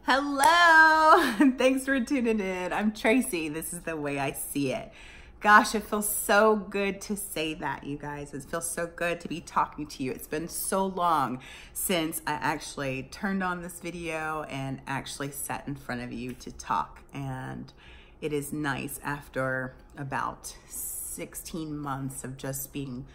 Hello, thanks for tuning in. I'm Tracy. This is The Way I See It. Gosh, it feels so good to say that, you guys. It feels so good to be talking to you. It's been so long since I actually turned on this video and actually sat in front of you to talk. And it is nice after about 16 months of just being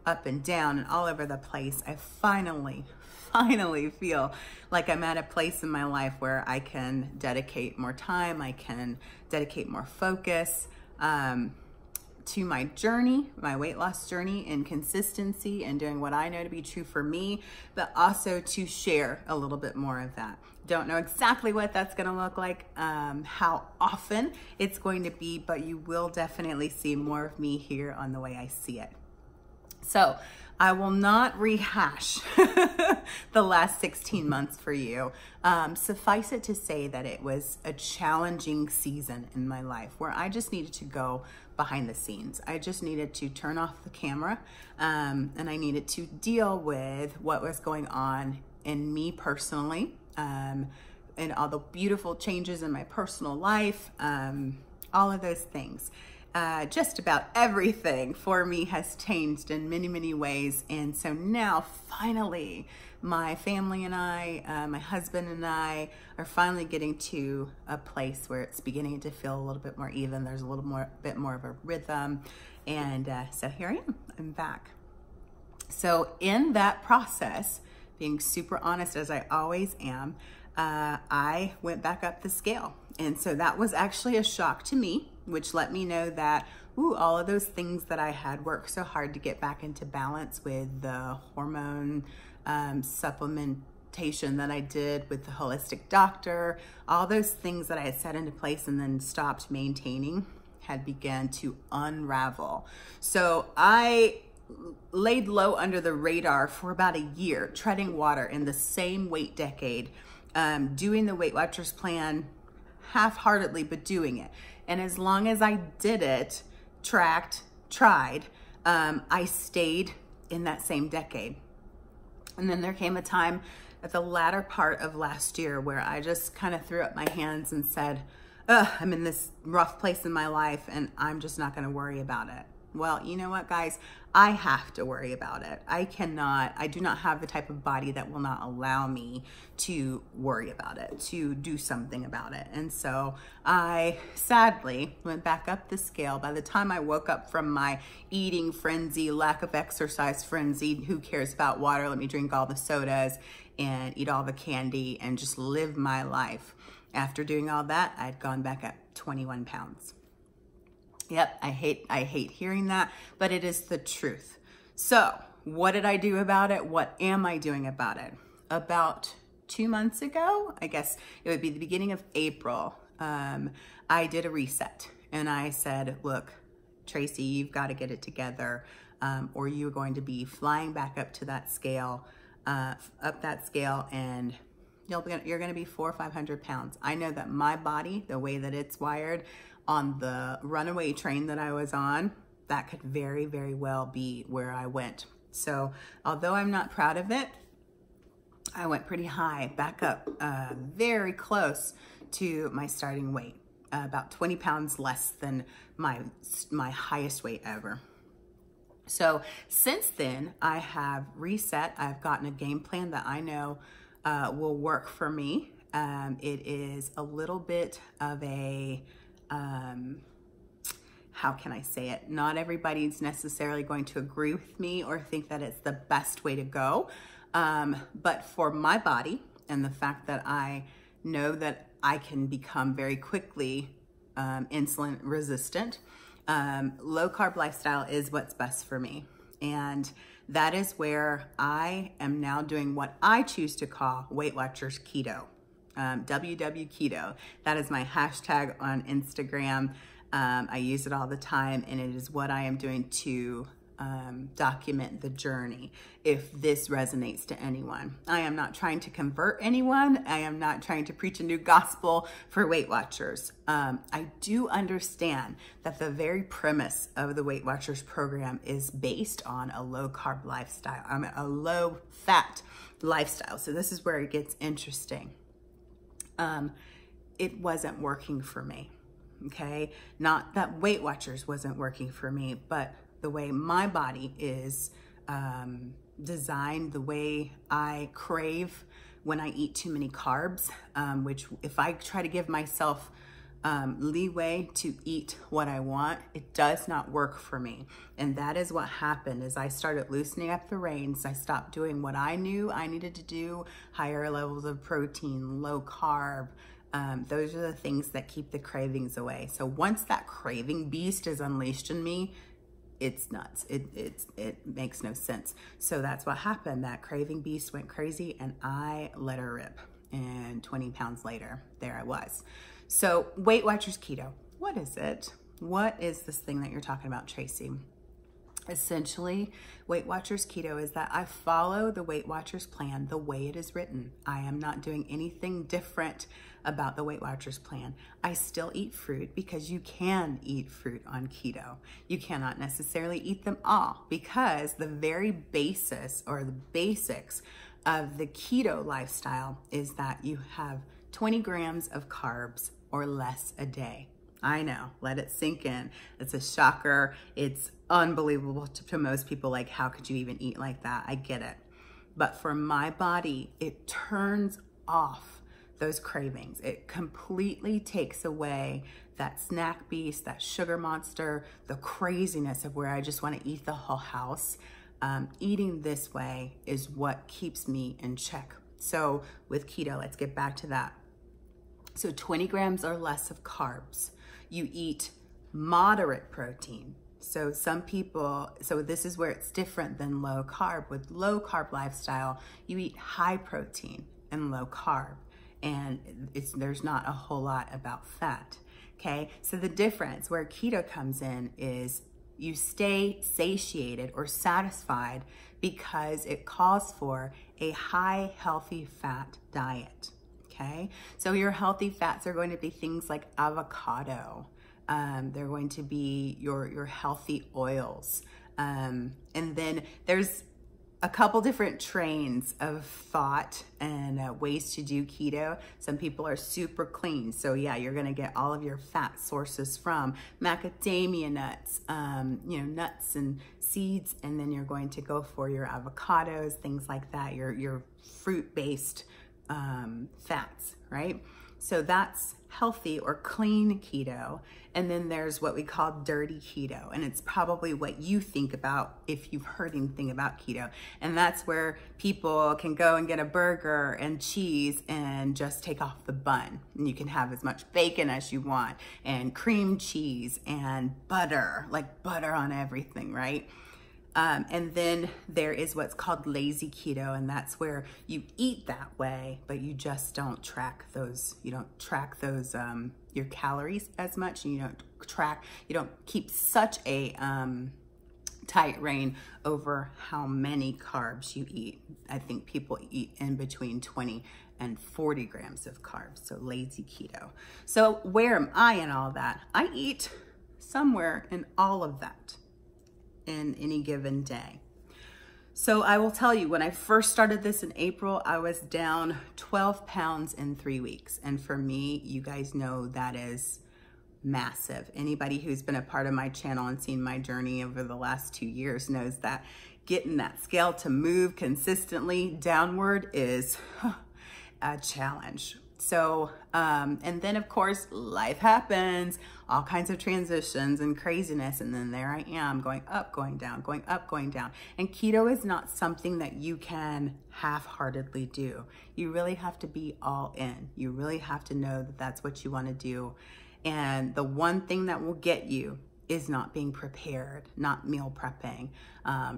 up and down and all over the place. I finally feel like I'm at a place in my life where I can dedicate more time, I can dedicate more focus to my journey, my weight loss journey, and consistency and doing what I know to be true for me, but also to share a little bit more of that. Don't know exactly what that's gonna look like, how often it's going to be, but you will definitely see more of me here on The Way I See It. So I will not rehash the last 16 months for you. Suffice it to say that it was a challenging season in my life where I just needed to go behind the scenes. I just needed to turn off the camera and I needed to deal with what was going on in me personally and all the beautiful changes in my personal life, all of those things. Just about everything for me has changed in many, many ways. And so now finally, my family and I, my husband and I are finally getting to a place where it's beginning to feel a little bit more even. There's a little bit more of a rhythm. And so here I am, I'm back. So in that process, being super honest as I always am, I went back up the scale. And so that was actually a shock to me, which let me know that, all of those things that I had worked so hard to get back into balance with the hormone supplementation that I did with the holistic doctor, all those things that I had set into place and then stopped maintaining had begun to unravel. So I laid low under the radar for about a year, treading water in the same weight decade, doing the Weight Watchers plan half-heartedly, but doing it. And as long as I did it, tried, I stayed in that same decade. And then there came a time at the latter part of last year where I just kind of threw up my hands and said, I'm in this rough place in my life and I'm just not going to worry about it. Well, you know what, guys? I have to worry about it. I do not have the type of body that will not allow me to worry about it, to do something about it. And so I sadly went back up the scale. By the time I woke up from my eating frenzy, lack of exercise frenzy, who cares about water? Let me drink all the sodas and eat all the candy and just live my life. After doing all that, I'd gone back up 21 pounds. Yep, I hate hearing that, but it is the truth. So what did I do about it? What am I doing about it? About 2 months ago, I guess it would be the beginning of April, I did a reset and I said, look, Tracy, you've got to get it together or you're going to be flying back up to that scale, and you're going to be 400 or 500 pounds. I know that my body, the way that it's wired, on the runaway train that I was on, that could very, very well be where I went. So although I'm not proud of it, I went pretty high, back up, very close to my starting weight, about 20 pounds less than my highest weight ever. So since then, I have reset. I've gotten a game plan that I know will work for me. It is a little bit of a how can I say it? Not everybody's necessarily going to agree with me or think that it's the best way to go. But for my body and the fact that I know that I can become very quickly insulin resistant, low carb lifestyle is what's best for me. And that is where I am now doing what I choose to call Weight Watchers Keto. WWketo. That is my hashtag on Instagram. I use it all the time and it is what I am doing to document the journey if this resonates to anyone. I am not trying to convert anyone. I am not trying to preach a new gospel for Weight Watchers. I do understand that the very premise of the Weight Watchers program is based on a low carb lifestyle, a low fat lifestyle. So this is where it gets interesting. it wasn't working for me, okay? Not that Weight Watchers wasn't working for me, but the way my body is designed, the way I crave when I eat too many carbs, which if I try to give myself leeway to eat what I want, it does not work for me. And that is what happened is I started loosening up the reins. I stopped doing what I knew I needed to do, higher levels of protein, low carb. Those are the things that keep the cravings away. So once that craving beast is unleashed in me, it's nuts. It makes no sense. So that's what happened. That craving beast went crazy and I let her rip. And 20 pounds later, there I was. So Weight Watchers Keto, what is it? What is this thing that you're talking about, Tracy? Essentially, Weight Watchers Keto is that I follow the Weight Watchers plan the way it is written. I am not doing anything different about the Weight Watchers plan. I still eat fruit because you can eat fruit on keto. You cannot necessarily eat them all because the very basis or the basics of the keto lifestyle is that you have 20 grams of carbs or less a day. I know, let it sink in. It's a shocker. It's unbelievable to most people. Like, how could you even eat like that? I get it. But for my body, it turns off those cravings. It completely takes away that snack beast, that sugar monster, the craziness of where I just want to eat the whole house. Eating this way is what keeps me in check. So with keto, let's get back to that. So 20 grams or less of carbs. You eat moderate protein. So some people, so this is where it's different than low carb. With low carb lifestyle, you eat high protein and low carb. And there's not a whole lot about fat, okay? So the difference where keto comes in is you stay satiated or satisfied because it calls for a high healthy fat diet, okay? So your healthy fats are going to be things like avocado. They're going to be your healthy oils. And then there's a couple different trains of thought and ways to do keto. Some people are super clean. So yeah, you're gonna get all of your fat sources from macadamia nuts, nuts and seeds, and then you're going to go for your avocados, things like that, your fruit-based fats, right? So that's healthy or clean keto. And then there's what we call dirty keto. And it's probably what you think about if you've heard anything about keto. And that's where people can go and get a burger and cheese and just take off the bun. And you can have as much bacon as you want and cream cheese and butter, like butter on everything, right? And then there is what's called lazy keto, and that's where you eat that way, but you just don't track those, your calories as much, and you don't keep such a tight rein over how many carbs you eat. I think people eat in between 20 and 40 grams of carbs, so lazy keto. So where am I in all that? I eat somewhere in all of that in any given day. So I will tell you, when I first started this in April, I was down 12 pounds in 3 weeks. And for me, you guys know that is massive. Anybody who's been a part of my channel and seen my journey over the last 2 years knows that getting that scale to move consistently downward is a challenge. So, and then of course, life happens, all kinds of transitions and craziness. And then there I am going up, going down, going up, going down. And keto is not something that you can half-heartedly do. You really have to be all in. You really have to know that that's what you want to do. And the one thing that will get you is not being prepared, not meal prepping,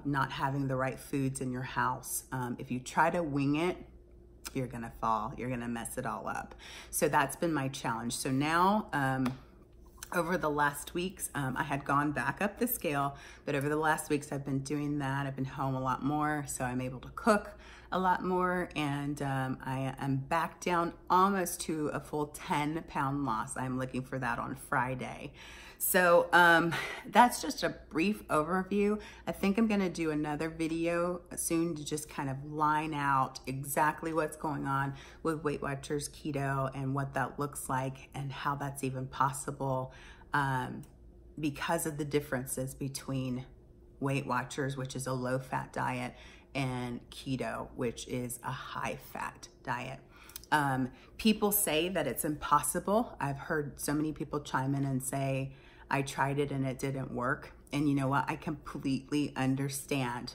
not having the right foods in your house. If you try to wing it, you're gonna fall, you're gonna mess it all up. So that's been my challenge. So now, over the last weeks, I had gone back up the scale, but over the last weeks I've been doing that. I've been home a lot more, so I'm able to cook a lot more, and I am back down almost to a full 10-pound loss. I'm looking for that on Friday. So that's just a brief overview. I think I'm gonna do another video soon to just kind of line out exactly what's going on with Weight Watchers Keto and what that looks like and how that's even possible because of the differences between Weight Watchers, which is a low-fat diet, and keto, which is a high-fat diet. People say that it's impossible. I've heard so many people chime in and say, I tried it and it didn't work. And you know what? I completely understand.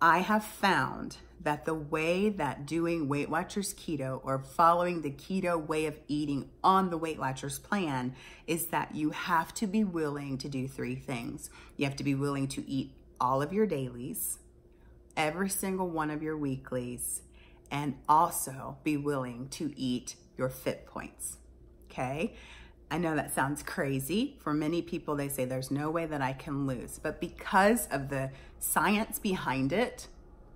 I have found that the way that doing Weight Watchers Keto or following the keto way of eating on the Weight Watchers plan is that you have to be willing to do 3 things. You have to be willing to eat all of your dailies, every single one of your weeklies, and also be willing to eat your fit points, okay? I know that sounds crazy. For many people, they say there's no way that I can lose, but because of the science behind it,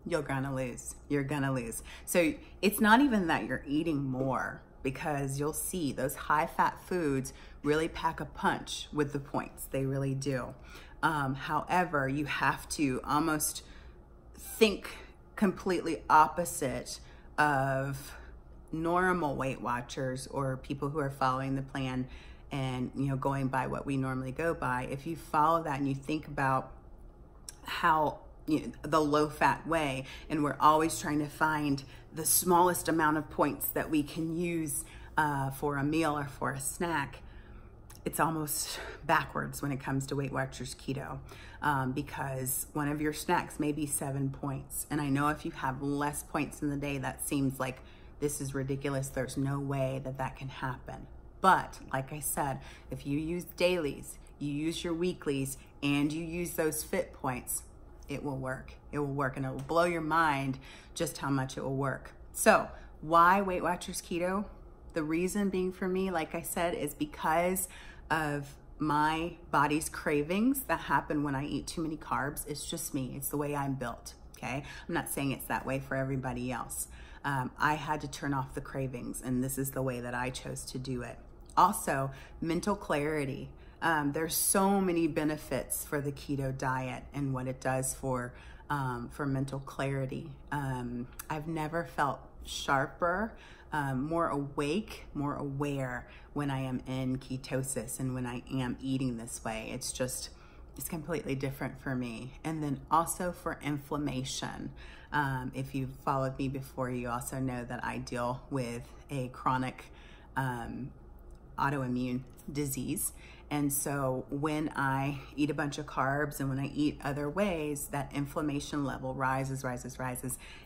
you're gonna lose. You're gonna lose. So it's not even that you're eating more, because you'll see those high-fat foods really pack a punch with the points. They really do. However, you have to almost think completely opposite of normal Weight Watchers or people who are following the plan and, you know, going by what we normally go by. If you follow that and you think about how, you know, the low-fat way, and we're always trying to find the smallest amount of points that we can use for a meal or for a snack, it's almost backwards when it comes to Weight Watchers Keto, because one of your snacks may be 7 points. And I know if you have less points in the day, that seems like this is ridiculous. There's no way that that can happen. But like I said, if you use dailies, you use your weeklies, and you use those fit points, it will work. It will work, and it will blow your mind just how much it will work. So why Weight Watchers Keto? The reason being for me, like I said, is because of my body's cravings that happen when I eat too many carbs. It's just me. It's the way I'm built, okay? I'm not saying it's that way for everybody else. I had to turn off the cravings, and this is the way that I chose to do it. Also, mental clarity. There's so many benefits for the keto diet and what it does for mental clarity. I've never felt sharper, more awake, more aware when I am in ketosis and when I am eating this way. It's completely different for me. And then also for inflammation. If you've followed me before, you also know that I deal with a chronic autoimmune disease. And so when I eat a bunch of carbs and when I eat other ways, that inflammation level rises,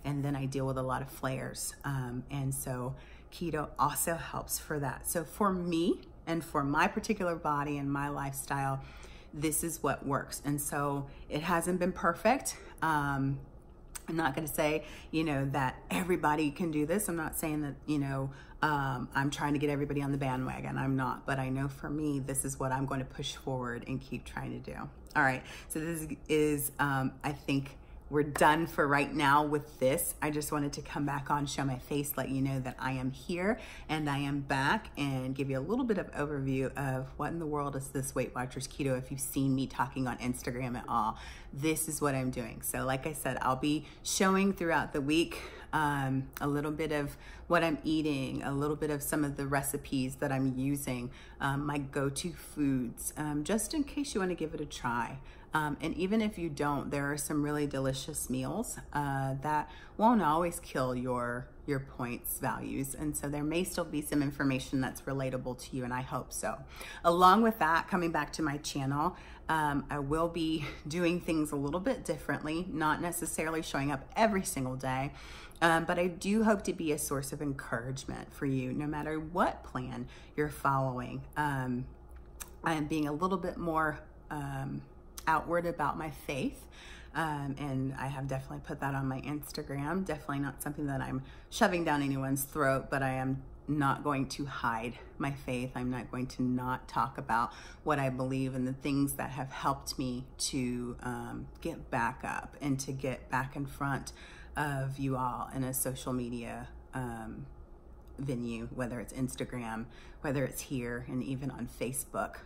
and then I deal with a lot of flares. And so keto also helps for that. So for me and for my particular body and my lifestyle, this is what works. And so it hasn't been perfect. I'm not going to say, you know, that everybody can do this. I'm not saying that, you know, I'm trying to get everybody on the bandwagon. I'm not, but I know for me, this is what I'm going to push forward and keep trying to do. All right. So this is, I think we're done for right now with this. I just wanted to come back on, show my face, let you know that I am here and I am back, and give you a little bit of overview of what in the world is this Weight Watchers Keto. If you've seen me talking on Instagram at all, this is what I'm doing. So like I said, I'll be showing throughout the week a little bit of what I'm eating, a little bit of some of the recipes that I'm using, my go-to foods, just in case you want to give it a try. And even if you don't, there are some really delicious meals that won't always kill your points values. And so there may still be some information that's relatable to you, and I hope so. Along with that, coming back to my channel, I will be doing things a little bit differently, not necessarily showing up every single day, but I do hope to be a source of encouragement for you, no matter what plan you're following. I am being a little bit more outward about my faith. And I have definitely put that on my Instagram. Definitely not something that I'm shoving down anyone's throat, but I am not going to hide my faith. I'm not going to not talk about what I believe and the things that have helped me to get back up and to get back in front of you all in a social media venue, whether it's Instagram, whether it's here, and even on Facebook.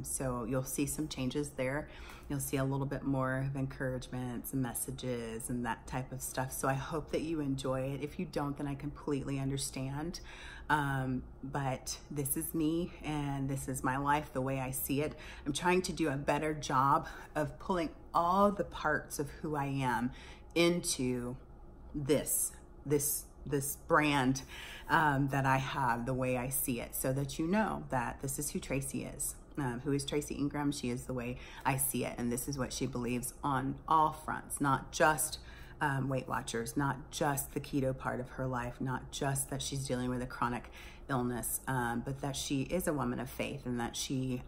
So you'll see some changes there. You'll see a little bit more of encouragement, some messages and that type of stuff. So I hope that you enjoy it. If you don't, then I completely understand. But this is me and this is my life, the way I see it. I'm trying to do a better job of pulling all the parts of who I am into this brand that I have, the way I see it, so that you know that this is who Tracy is. Who is Tracy Ingram? She is the way I see it, and this is what she believes on all fronts, not just Weight Watchers, not just the keto part of her life, not just that she's dealing with a chronic illness, but that she is a woman of faith, and that she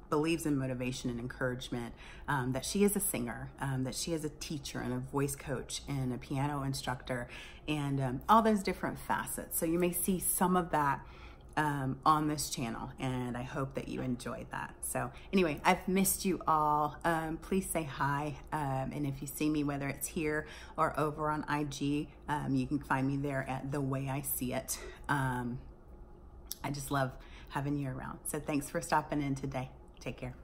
believes in motivation and encouragement, that she is a singer, that she is a teacher and a voice coach and a piano instructor, and all those different facets. So you may see some of that on this channel, and I hope that you enjoyed that. So anyway, I've missed you all. Please say hi, and if you see me, whether it's here or over on IG, you can find me there at The Way I See It. I just love having you around. So thanks for stopping in today. Take care.